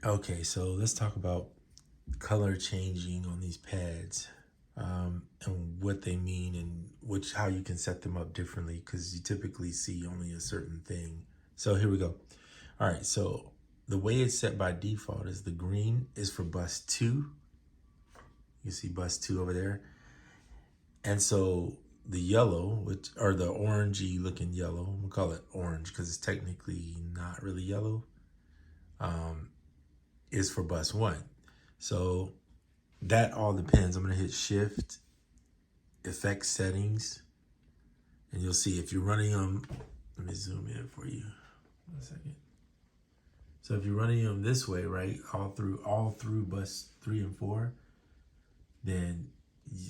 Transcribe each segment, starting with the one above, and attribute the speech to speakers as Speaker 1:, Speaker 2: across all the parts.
Speaker 1: Okay, so let's talk about color changing on these pads, and what they mean and how you can set them up differently because you typically see only a certain thing. So here we go. All right, so the way it's set by default is the green is for bus 2. You see bus 2 over there. And so the yellow, which or the orangey looking yellow, I'm gonna call it orange because it's technically not really yellow, is for bus 1. So that all depends. I'm going to hit shift, effect settings, and you'll see if you're running them. Let me zoom in for you. 1 second. So if you're running them this way, right, all through bus 3 and 4, then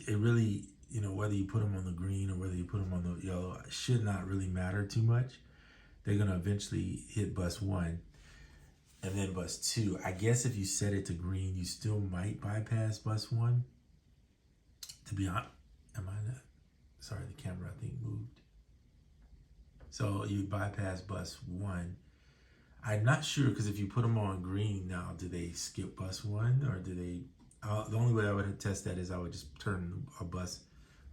Speaker 1: it really, whether you put them on the green or whether you put them on the yellow, it should not really matter too much. They're going to eventually hit bus 1. And then bus 2, I guess if you set it to green, you still might bypass bus 1. To be honest, am I not? Sorry, the camera I think moved. So you bypass bus 1. I'm not sure because if you put them on green now, do they skip bus 1 or do they? The only way I would test that is I would just turn a bus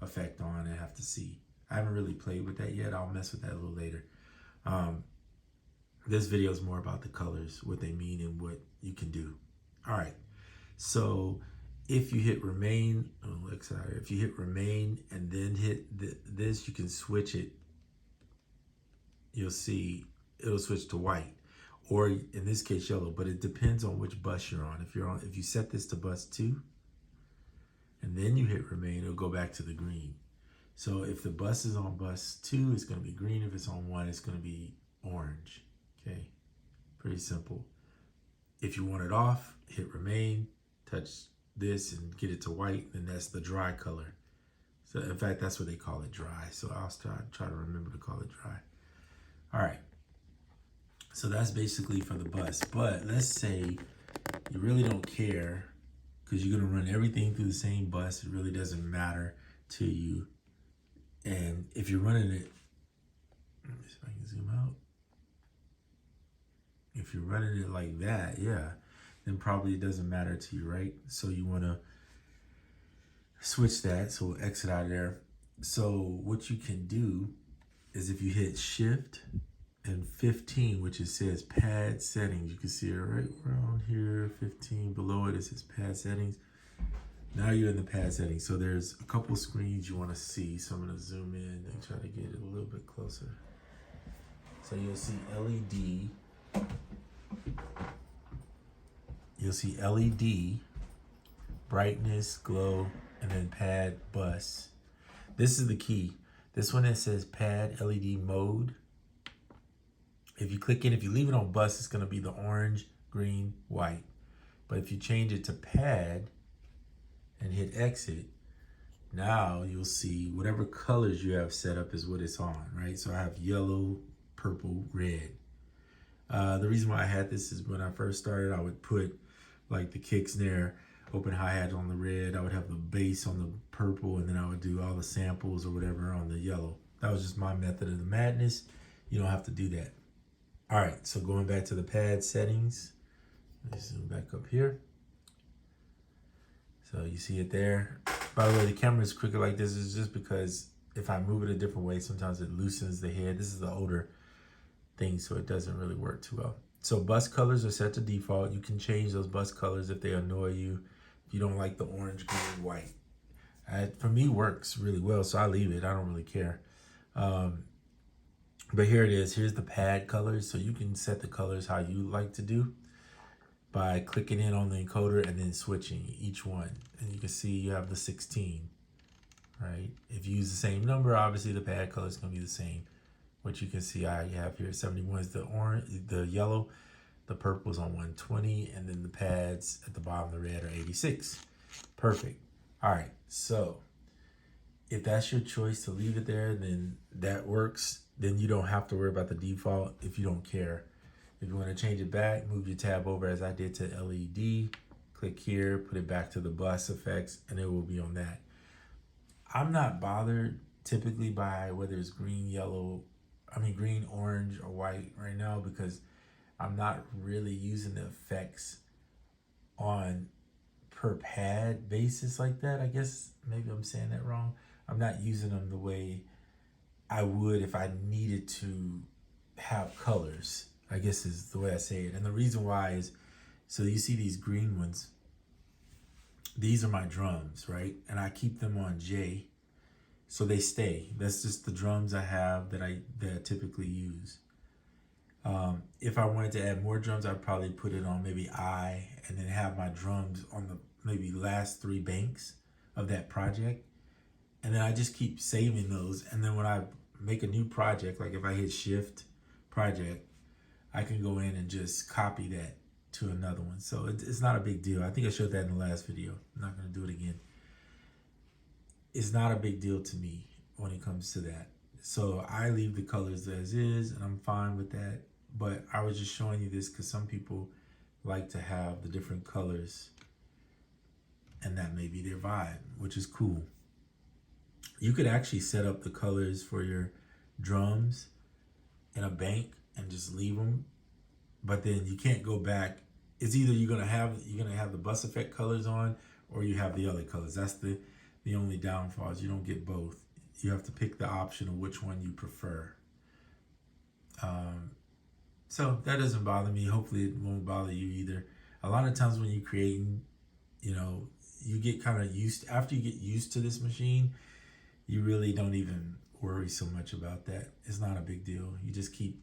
Speaker 1: effect on and have to see. I haven't really played with that yet. I'll mess with that a little later. This video is more about the colors, what they mean and what you can do. All right, so if you hit remain, if you hit remain and then hit this, you can switch it. You'll see it'll switch to white, or in this case yellow, but it depends on which bus you're on. If you set this to bus 2 and then you hit remain, it'll go back to the green. So if the bus is on bus 2, it's going to be green. If it's on 1, it's going to be orange. Okay, pretty simple. If you want it off, hit remain, touch this and get it to white, and that's the dry color. So in fact, that's what they call it, dry. So I'll try to remember to call it dry. All right, so that's basically for the bus. But let's say you really don't care because you're gonna run everything through the same bus. It really doesn't matter to you. And if you're running it, let me see if I can zoom out. If you're running it like that, yeah, then probably it doesn't matter to you, right? So you want to switch that. So we'll exit out of there. So what you can do is if you hit shift and 15, which it says pad settings, you can see it right around here, 15 below it, it says pad settings. Now you're in the pad settings. So there's a couple screens you want to see. So I'm going to zoom in and try to get it a little bit closer. So you'll see LED. You'll see LED, brightness, glow, and then pad bus. This is the key. This one that says pad LED mode. If you click it, if you leave it on bus, it's going to be the orange, green, white. But if you change it to pad and hit exit, now you'll see whatever colors you have set up is what it's on, right? So I have yellow, purple, red. The reason why I had this is when I first started, I would put like the kick snare, open hi-hat on the red, I would have the bass on the purple, and then I would do all the samples or whatever on the yellow. That was just my method of the madness. You don't have to do that. All right, so going back to the pad settings, let's zoom back up here. So you see it there. By the way, the camera is crooked like this is just because if I move it a different way, sometimes it loosens the head. This is the older thing, so it doesn't really work too well. So bus colors are set to default. You can change those bus colors if they annoy you. If you don't like the orange, green, white. For me, works really well, so I leave it. I don't really care. But here it is. Here's the pad colors. So you can set the colors how you like to do by clicking in on the encoder and then switching each one. And you can see you have the 16, right? If you use the same number, obviously the pad color is going to be the same. What you can see I have here, 71 is the orange, the yellow, the purple is on 120, and then the pads at the bottom, the red, are 86. Perfect. All right, so if that's your choice to leave it there, then that works. Then you don't have to worry about the default if you don't care. If you want to change it back, move your tab over as I did to LED, click here, put it back to the bus effects, and it will be on that. I'm not bothered typically by whether it's green, orange, or white right now because I'm not really using the effects on per pad basis like that. I guess maybe I'm saying that wrong. I'm not using them the way I would if I needed to have colors, I guess is the way I say it. And the reason why is, so you see these green ones, these are my drums, right? And I keep them on J, so they stay. That's just the drums I have that I typically use. If I wanted to add more drums, I'd probably put it on maybe I, and then have my drums on the maybe last 3 banks of that project. And then I just keep saving those. And then when I make a new project, like if I hit shift project, I can go in and just copy that to another one. So it's not a big deal. I think I showed that in the last video. I'm not going to do it again. It's not a big deal to me when it comes to that. So I leave the colors as is, and I'm fine with that. But I was just showing you this because some people like to have the different colors, and that may be their vibe, which is cool. You could actually set up the colors for your drums in a bank and just leave them, but then you can't go back. It's either you're gonna have the bus effect colors on, or you have the other colors. That's the only downfall, is you don't get both. You have to pick the option of which one you prefer. So that doesn't bother me. Hopefully it won't bother you either. A lot of times when you're creating, you get kind of used, after you get used to this machine, you really don't even worry so much about that. It's not a big deal. You just keep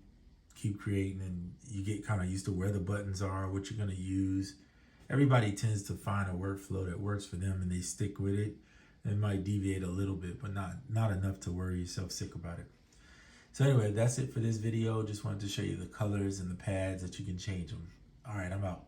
Speaker 1: creating, and you get kind of used to where the buttons are, what you're going to use. Everybody tends to find a workflow that works for them, and they stick with it. It might deviate a little bit, but not enough to worry yourself sick about it. So anyway, that's it for this video. Just wanted to show you the colors and the pads that you can change them. All right, I'm out.